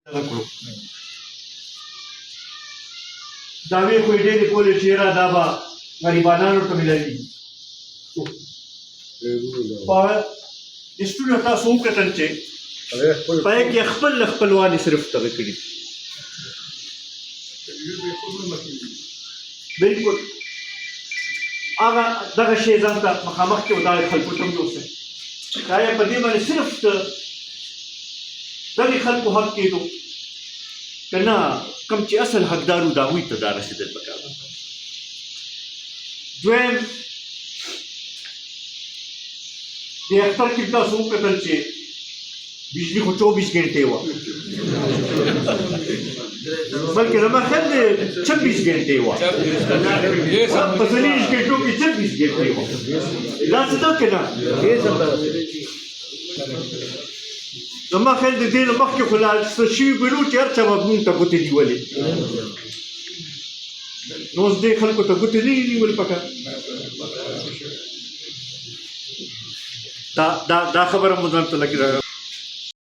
کړو دعوې خو یې ډېرې کولې چې یاره دا به غریبانو ته ملوي په لسټونه تاسو وکتل چې په هغې کې خپلوان یې صرف دغه کړي بلکل هغه دغه شی ځان ته مخامخ کې و دا خلکو ته هم اوسئ دا یې په دې باندې صرف دغې خلکو حق کېدو که نه کوم چې اصل حقدار وو د هغوی ته دا رسېدل پکار دویم دې اختر کې تاسو وکتل چې بجلی خو 24 घंटे وه بلکې زما خیال دی 26 घंटे وه په 40 घंटों کې 26 घंटे وه داسې ده که نه زما خیال دی دې نه مخکې خو لا څه شوي به نه وو چې هر چا به مونږ ته ګوتې نیولې نو اوس دې خلکو ته ګوتې نه دي نیول پکار دا خبره مو ځان ته لګي